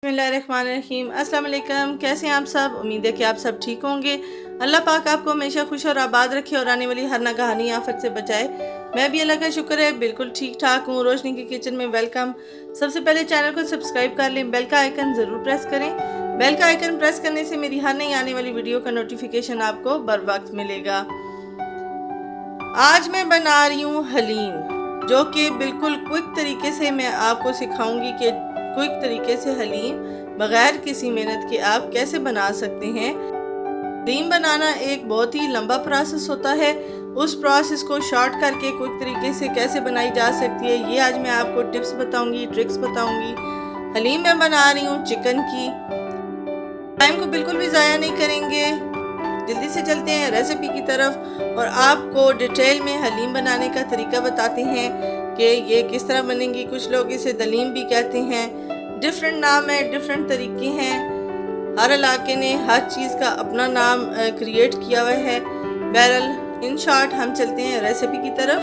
बिस्मिल्लाहिर्रहमानिर्रहीम। अस्सलाम वालेकुम। कैसे हैं आप सब? उम्मीद है कि आप सब ठीक होंगे। अल्लाह पाक आपको हमेशा खुश और आबाद रखे और आने वाली हर नगहानी आफत से बचाए। मैं भी अल्लाह का शुक्र है बिल्कुल ठीक ठाक हूँ। रोशनी की किचन में वेलकम। सबसे पहले चैनल को सब्सक्राइब कर लें, बेल का आइकन ज़रूर प्रेस करें। बेल का आइकन प्रेस करने से मेरी हर नई आने वाली वीडियो का नोटिफिकेशन आपको बर वक्त मिलेगा। आज मैं बना रही हूँ हलीम, जो कि बिल्कुल क्विक तरीके से मैं आपको सिखाऊंगी कि क्विक तरीके से हलीम बगैर किसी मेहनत के आप कैसे बना सकते हैं। हलीम बनाना एक बहुत ही लंबा प्रोसेस होता है। उस प्रोसेस को शॉर्ट करके क्विक तरीके से कैसे बनाई जा सकती है, ये आज मैं आपको टिप्स बताऊंगी, ट्रिक्स बताऊंगी। हलीम मैं बना रही हूँ चिकन की। टाइम को बिल्कुल भी ज़ाया नहीं करेंगे, जल्दी से चलते हैं रेसिपी की तरफ और आपको डिटेल में हलीम बनाने का तरीका बताते हैं कि ये किस तरह बनेंगी। कुछ लोग इसे दलीम भी कहते हैं, डिफरेंट नाम है, डिफरेंट तरीके हैं। हर इलाके ने हर चीज़ का अपना नाम क्रिएट किया हुआ है। बहरहाल इन शॉर्ट हम चलते हैं रेसिपी की तरफ।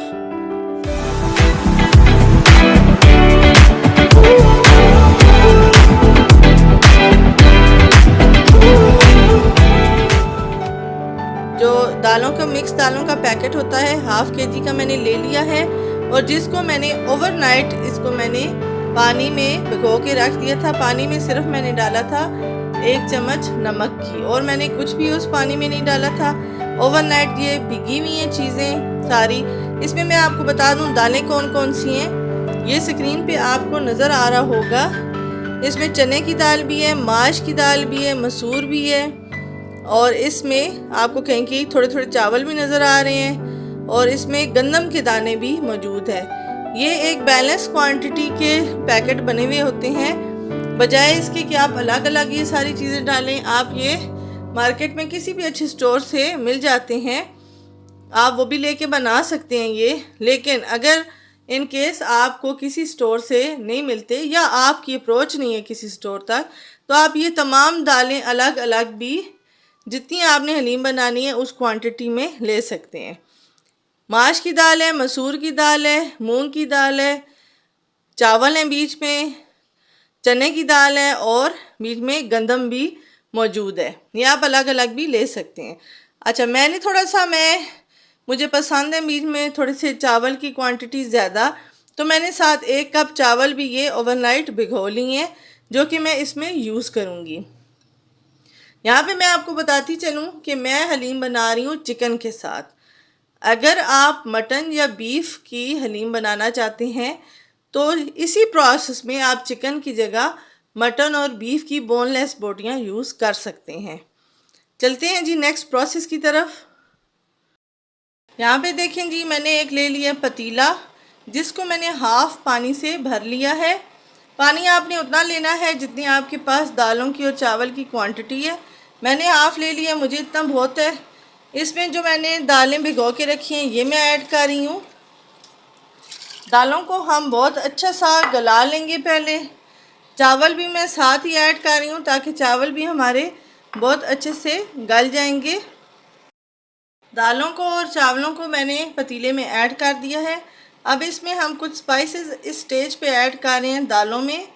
जो दालों का मिक्स दालों का पैकेट होता है, हाफ केजी का मैंने ले लिया है और जिसको मैंने ओवरनाइट इसको मैंने पानी में भिगो के रख दिया था। पानी में सिर्फ मैंने डाला था 1 चम्मच नमक की और मैंने कुछ भी उस पानी में नहीं डाला था। ओवरनाइट ये भिगी हुई हैं चीज़ें सारी। इसमें मैं आपको बता दूं दालें कौन कौन सी हैं, ये स्क्रीन पे आपको नज़र आ रहा होगा। इसमें चने की दाल भी है, माश की दाल भी है, मसूर भी है और इसमें आपको कहीं कहीं थोड़े थोड़े चावल भी नज़र आ रहे हैं और इसमें गंदम के दाने भी मौजूद है। ये एक बैलेंस क्वांटिटी के पैकेट बने हुए होते हैं। बजाय इसके कि आप अलग अलग ये सारी चीज़ें डालें, आप ये मार्केट में किसी भी अच्छे स्टोर से मिल जाते हैं, आप वो भी लेके बना सकते हैं ये। लेकिन अगर इन केस आपको किसी स्टोर से नहीं मिलते या आपकी अप्रोच नहीं है किसी स्टोर तक, तो आप ये तमाम दालें अलग अलग भी जितनी आपने हलीम बनानी है उस क्वांटिटी में ले सकते हैं। माश की दाल है, मसूर की दाल है, मूंग की दाल है, चावल हैं बीच में, चने की दाल है और बीच में गंदम भी मौजूद है। ये आप अलग अलग भी ले सकते हैं। अच्छा, मैंने थोड़ा सा मुझे पसंद है बीच में थोड़े से चावल की क्वांटिटी ज़्यादा, तो मैंने साथ 1 कप चावल भी ये ओवरनाइट भिगो लिए हैं, जो कि मैं इसमें यूज़ करूँगी। यहाँ पे मैं आपको बताती चलूँ कि मैं हलीम बना रही हूँ चिकन के साथ। अगर आप मटन या बीफ की हलीम बनाना चाहते हैं तो इसी प्रोसेस में आप चिकन की जगह मटन और बीफ की बोनलेस बोटियाँ यूज़ कर सकते हैं। चलते हैं जी नेक्स्ट प्रोसेस की तरफ। यहाँ पे देखें जी, मैंने एक ले लिया पतीला, जिसको मैंने हाफ पानी से भर लिया है। पानी आपने उतना लेना है जितनी आपके पास दालों की और चावल की क्वांटिटी है। मैंने हाफ ले लिया, मुझे इतना बहुत है। इसमें जो मैंने दालें भिगो के रखी हैं ये मैं ऐड कर रही हूँ। दालों को हम बहुत अच्छा सा गला लेंगे पहले। चावल भी मैं साथ ही ऐड कर रही हूँ ताकि चावल भी हमारे बहुत अच्छे से गल जाएंगे। दालों को और चावलों को मैंने पतीले में ऐड कर दिया है। अब इसमें हम कुछ स्पाइसेस इस स्टेज पे ऐड कर रहे हैं दालों में,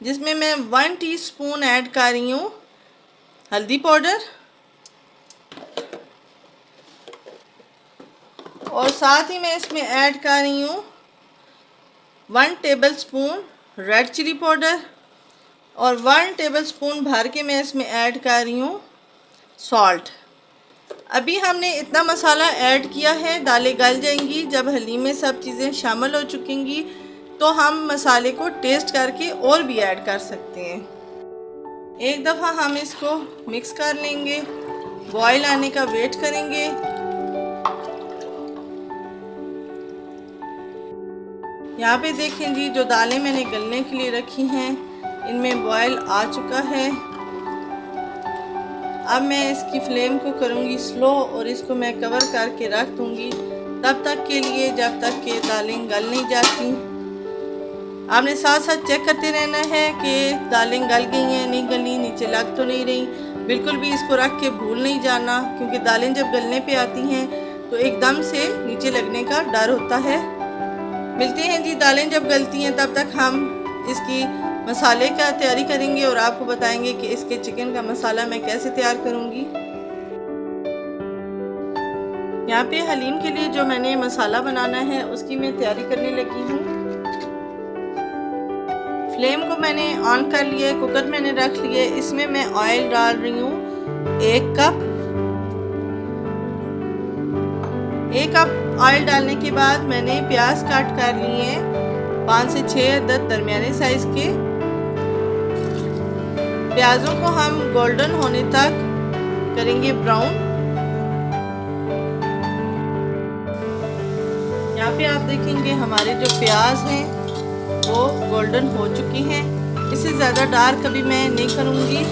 जिसमें मैं 1 टीस्पून ऐड कर रही हूँ हल्दी पाउडर और साथ ही मैं इसमें ऐड कर रही हूँ 1 टेबलस्पून रेड चिली पाउडर और 1 टेबलस्पून भर के मैं इसमें ऐड कर रही हूँ सॉल्ट। अभी हमने इतना मसाला ऐड किया है, दालें गल जाएंगी। जब हलीम में सब चीज़ें शामिल हो चुकेंगी तो हम मसाले को टेस्ट करके और भी ऐड कर सकते हैं। एक दफ़ा हम इसको मिक्स कर लेंगे, बॉयल आने का वेट करेंगे। यहाँ पे देखें जी, जो दालें मैंने गलने के लिए रखी हैं इनमें बॉयल आ चुका है। अब मैं इसकी फ्लेम को करूँगी स्लो और इसको मैं कवर करके रख दूँगी तब तक के लिए जब तक कि दालें गल नहीं जाती। आपने साथ साथ चेक करते रहना है कि दालें गल गई हैं, नहीं गली, नीचे लग तो नहीं रही। बिल्कुल भी इसको रख के भूल नहीं जाना, क्योंकि दालें जब गलने पे आती हैं तो एकदम से नीचे लगने का डर होता है। मिलते हैं जी दालें जब गलती हैं, तब तक हम इसकी मसाले का तैयारी करेंगे और आपको बताएंगे कि इसके चिकन का मसाला मैं कैसे तैयार करूंगी। यहाँ पे हलीम के लिए जो मैंने मसाला बनाना है उसकी मैं तैयारी करने लगी हूँ। फ्लेम को मैंने ऑन कर लिया है, कुकर मैंने रख लिया है। इसमें मैं ऑयल डाल रही हूँ 1 कप। 1 कप ऑयल डालने के बाद मैंने प्याज काट कर लिए हैं 5 से 6 अदद दरमियाने साइज के। प्याजों को हम गोल्डन होने तक करेंगे ब्राउन। यहाँ पे आप देखेंगे हमारे जो प्याज हैं वो गोल्डन हो चुके हैं। इससे ज़्यादा डार्क अभी मैं नहीं करूँगी,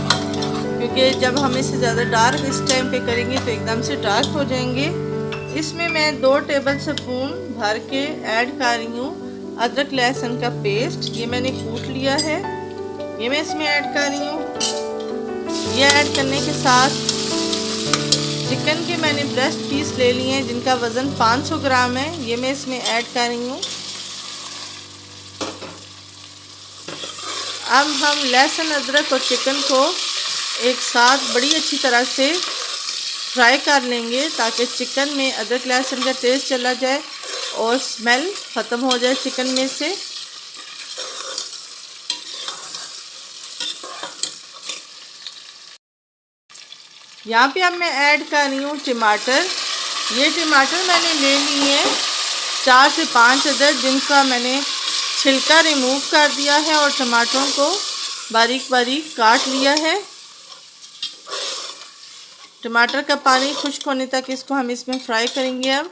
क्योंकि जब हम इससे ज़्यादा डार्क इस टाइम पे करेंगे तो एकदम से डार्क हो जाएंगे। इसमें मैं 2 टेबल स्पून भर के ऐड कर रही हूँ अदरक लहसुन का पेस्ट। ये मैंने कूट लिया है, ये मैं इसमें ऐड कर रही हूँ। ये ऐड करने के साथ चिकन के मैंने ब्रेस्ट पीस ले लिए हैं जिनका वज़न 500 ग्राम है, ये मैं इसमें ऐड कर रही हूँ। अब हम लहसुन अदरक और चिकन को एक साथ बड़ी अच्छी तरह से फ्राई कर लेंगे ताकि चिकन में अदरक लहसुन का टेस्ट चला जाए और स्मेल ख़त्म हो जाए चिकन में से। यहाँ पे अब मैं ऐड कर रही हूँ टमाटर। ये टमाटर मैंने ले लिए हैं 4 से 5 अदद, जिनका मैंने छिलका रिमूव कर दिया है और टमाटरों को बारीक बारीक काट लिया है। टमाटर का पानी खुश्क होने तक इसको हम इसमें फ्राई करेंगे। अब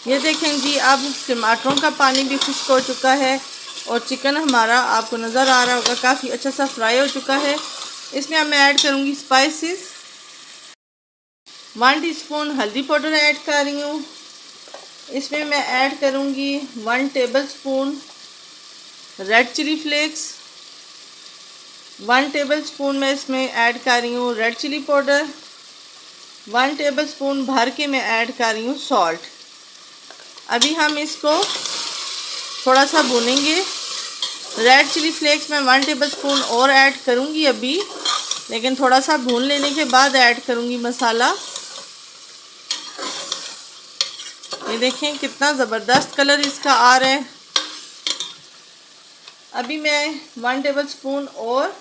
ये देखें जी, अब टमाटरों का पानी भी खुश्क हो चुका है और चिकन हमारा आपको नज़र आ रहा होगा काफ़ी अच्छा सा फ्राई हो चुका है। इसमें अब मैं ऐड करूँगी स्पाइसेस। 1 टीस्पून हल्दी पाउडर ऐड कर रही हूँ। इसमें मैं ऐड करूँगी 1 table spoon red chilli flakes. 1 table spoon मैं इसमें ऐड कर रही हूँ red chilli powder. 1 table spoon भर के मैं ऐड कर रही हूँ सॉल्ट। अभी हम इसको थोड़ा सा भूनेंगे। रेड चिली फ्लेक्स मैं 1 टेबल स्पून और ऐड करूँगी अभी, लेकिन थोड़ा सा भून लेने के बाद ऐड करूँगी मसाला। ये देखें कितना ज़बरदस्त कलर इसका आ रहा है। अभी मैं 1 टेबल स्पून और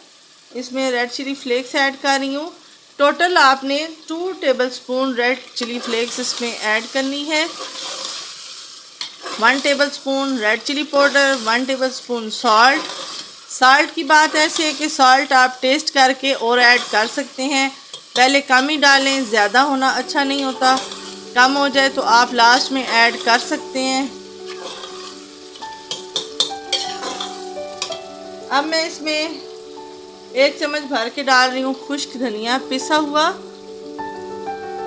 इसमें रेड चिली फ्लेक्स ऐड कर रही हूँ। टोटल आपने 2 table spoon red chilli flakes इसमें ऐड करनी है। 1 table spoon red chilli powder, 1 table spoon salt. Salt की बात ऐसे है कि सॉल्ट आप टेस्ट करके और ऐड कर सकते हैं, पहले कम ही डालें, ज़्यादा होना अच्छा नहीं होता। कम हो जाए तो आप लास्ट में ऐड कर सकते हैं। अब मैं इसमें 1 चम्मच भर के डाल रही हूँ खुश्क धनिया पिसा हुआ,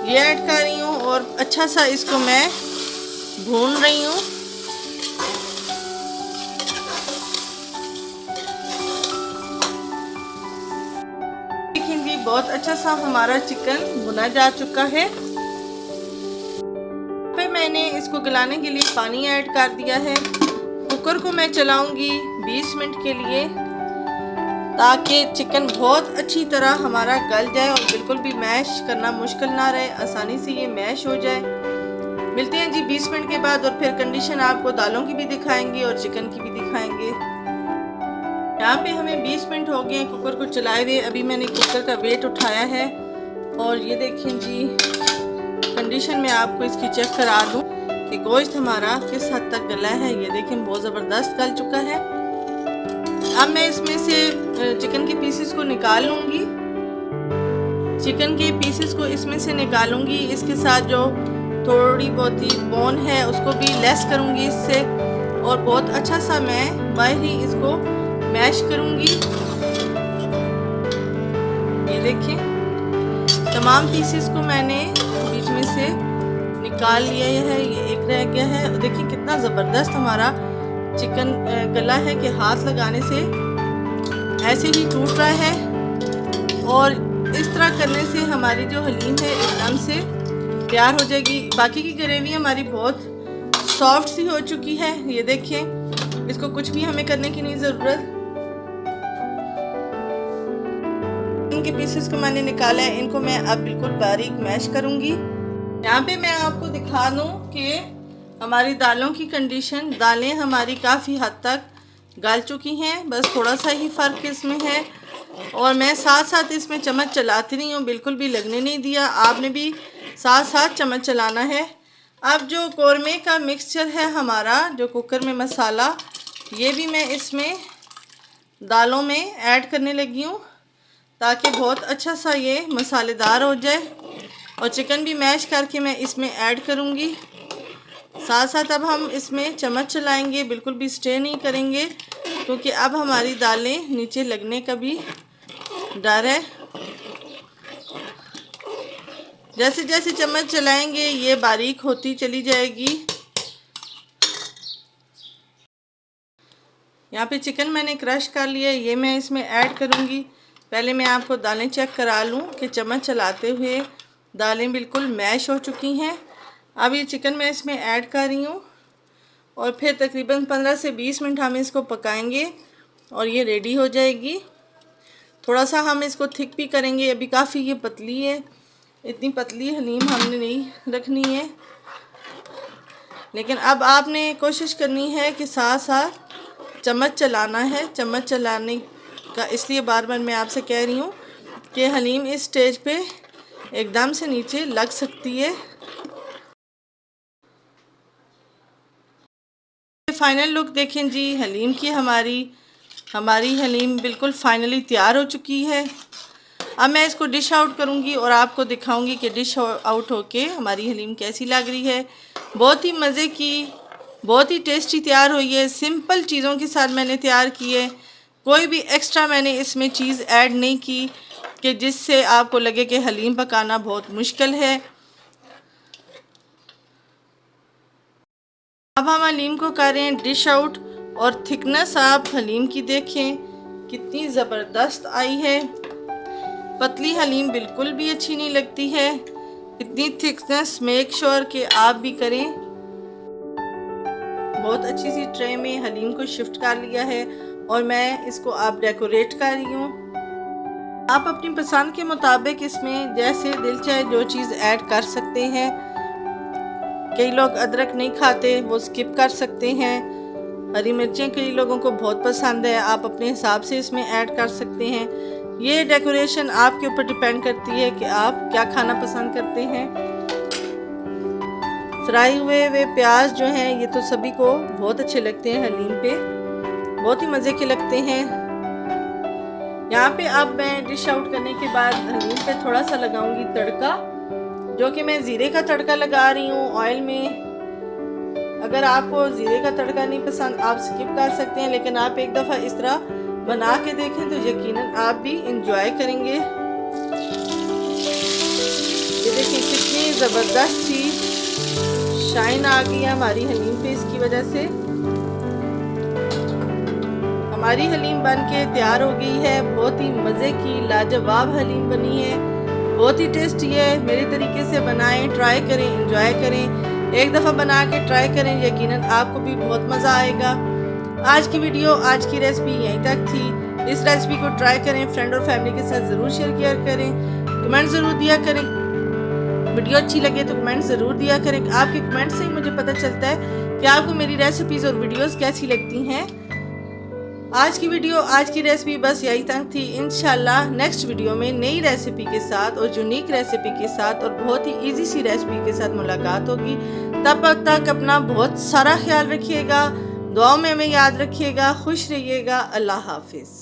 ये ऐड कर रही हूँ और अच्छा सा इसको मैं भून रही हूँ। देखें जी, बहुत अच्छा सा हमारा चिकन भुना जा चुका है। फिर मैंने इसको गलाने के लिए पानी ऐड कर दिया है। कुकर को मैं चलाऊंगी 20 मिनट के लिए, ताकि चिकन बहुत अच्छी तरह हमारा गल जाए और बिल्कुल भी मैश करना मुश्किल ना रहे, आसानी से ये मैश हो जाए। मिलते हैं जी 20 मिनट के बाद और फिर कंडीशन आपको दालों की भी दिखाएंगे और चिकन की भी दिखाएंगे। यहाँ पे हमें 20 मिनट हो गए हैं कुकर को चलाए हुए। अभी मैंने कुकर का वेट उठाया है और ये देखें जी, कंडीशन में आपको इसकी चेक करा दूँ कि गोश्त हमारा किस हद तक गला है। ये देखें बहुत ज़बरदस्त गल चुका है। अब मैं इसमें से चिकन के पीसेस को निकाल लूँगी। चिकन के पीसेस को इसमें से निकालूंगी। इसके साथ जो थोड़ी बहुत ही बोन है उसको भी लेस करूँगी इससे, और बहुत अच्छा सा मैं बाहर ही इसको मैश करूँगी। ये देखिए तमाम पीसेस को मैंने बीच में से निकाल लिया है। ये एक रह गया है। देखिए कितना ज़बरदस्त हमारा चिकन गला है कि हाथ लगाने से ऐसे ही टूट रहा है। और इस तरह करने से हमारी जो हलीम है एकदम से तैयार हो जाएगी। बाकी की ग्रेवी हमारी बहुत सॉफ्ट सी हो चुकी है। ये देखिए, इसको कुछ भी हमें करने की नहीं ज़रूरत। इनके पीसेस को मैंने निकाला है, इनको मैं अब बिल्कुल बारीक मैश करूँगी। यहाँ पे मैं आपको दिखा दूँ कि हमारी दालों की कंडीशन, दालें हमारी काफ़ी हद तक गल चुकी हैं, बस थोड़ा सा ही फ़र्क इसमें है। और मैं साथ साथ इसमें चम्मच चलाती रही हूँ, बिल्कुल भी लगने नहीं दिया। आपने भी साथ साथ चम्मच चलाना है। अब जो कौरमे का मिक्सचर है हमारा, जो कुकर में मसाला, ये भी मैं इसमें दालों में ऐड करने लगी हूँ ताकि बहुत अच्छा सा ये मसालेदार हो जाए। और चिकन भी मैश करके मैं इसमें ऐड करूँगी। साथ साथ अब हम इसमें चम्मच चलाएंगे, बिल्कुल भी स्टे नहीं करेंगे, क्योंकि अब हमारी दालें नीचे लगने का भी डर है। जैसे जैसे चम्मच चलाएंगे ये बारीक होती चली जाएगी। यहाँ पे चिकन मैंने क्रश कर लिया, ये मैं इसमें ऐड करूँगी। पहले मैं आपको दालें चेक करा लूँ कि चम्मच चलाते हुए दालें बिल्कुल मैश हो चुकी हैं। अब ये चिकन मैं इसमें ऐड कर रही हूँ और फिर तकरीबन 15 से 20 मिनट हम इसको पकाएंगे और ये रेडी हो जाएगी। थोड़ा सा हम इसको थिक भी करेंगे, अभी काफ़ी ये पतली है, इतनी पतली हलीम हमने नहीं रखनी है। लेकिन अब आपने कोशिश करनी है कि साथ साथ चम्मच चलाना है। चम्मच चलाने का इसलिए बार बार मैं आपसे कह रही हूँ कि हलीम इस स्टेज पे एकदम से नीचे लग सकती है। फाइनल लुक देखें जी हलीम की। हमारी हलीम बिल्कुल फाइनली तैयार हो चुकी है। अब मैं इसको डिश आउट करूँगी और आपको दिखाऊंगी कि डिश आउट होके हमारी हलीम कैसी लग रही है। बहुत ही मज़े की, बहुत ही टेस्टी तैयार हुई है। सिंपल चीज़ों के साथ मैंने तैयार की है, कोई भी एक्स्ट्रा मैंने इसमें चीज़ ऐड नहीं की कि जिससे आपको लगे कि हलीम पकाना बहुत मुश्किल है। अब हम हलीम को कर रहे हैं डिश आउट और थिकनेस आप हलीम की देखें कितनी ज़बरदस्त आई है। पतली हलीम बिल्कुल भी अच्छी नहीं लगती है। इतनी थिकनेस मेक श्योर कि आप भी करें। बहुत अच्छी सी ट्रे में हलीम को शिफ्ट कर लिया है और मैं इसको आप डेकोरेट कर रही हूँ। आप अपनी पसंद के मुताबिक इसमें जैसे दिल चाहे जो चीज़ ऐड कर सकते हैं। कई लोग अदरक नहीं खाते, वो स्किप कर सकते हैं। हरी मिर्चें कई लोगों को बहुत पसंद है, आप अपने हिसाब से इसमें ऐड कर सकते हैं। ये डेकोरेशन आपके ऊपर डिपेंड करती है कि आप क्या खाना पसंद करते हैं। फ्राई हुए प्याज जो हैं ये तो सभी को बहुत अच्छे लगते हैं, हलीम पे बहुत ही मज़े के लगते हैं। यहाँ पे अब मैं डिश आउट करने के बाद हलीम पे थोड़ा सा लगाऊंगी तड़का, जो कि मैं ज़ीरे का तड़का लगा रही हूँ ऑयल में। अगर आपको ज़ीरे का तड़का नहीं पसंद आप स्किप कर सकते हैं, लेकिन आप एक दफ़ा इस तरह बना के देखें तो यकीनन आप भी इंजॉय करेंगे। ये देखिए कितनी ज़बरदस्त सी शाइन आ गई है हमारी हलीम पे। इसकी वजह से हमारी हलीम बन के तैयार हो गई है। बहुत ही मज़े की लाजवाब हलीम बनी है, बहुत ही टेस्टी है। मेरे तरीके से बनाएं, ट्राई करें, एंजॉय करें। एक दफ़ा बना के ट्राई करें, यकीनन आपको भी बहुत मज़ा आएगा। आज की वीडियो, आज की रेसिपी यहीं तक थी। इस रेसिपी को ट्राई करें, फ्रेंड और फैमिली के साथ ज़रूर शेयर करें, कमेंट ज़रूर दिया करें। वीडियो अच्छी लगे तो कमेंट ज़रूर दिया करें। आपके कमेंट से ही मुझे पता चलता है कि आपको मेरी रेसिपीज़ और वीडियोज़ कैसी लगती हैं। आज की वीडियो, आज की रेसिपी बस यही तक थी। इंशाल्लाह नेक्स्ट वीडियो में नई रेसिपी के साथ और यूनिक रेसिपी के साथ और बहुत ही इजी सी रेसिपी के साथ मुलाकात होगी। तब तक अपना बहुत सारा ख्याल रखिएगा, दुआओं में हमें याद रखिएगा। खुश रहिएगा। अल्लाह हाफिज़।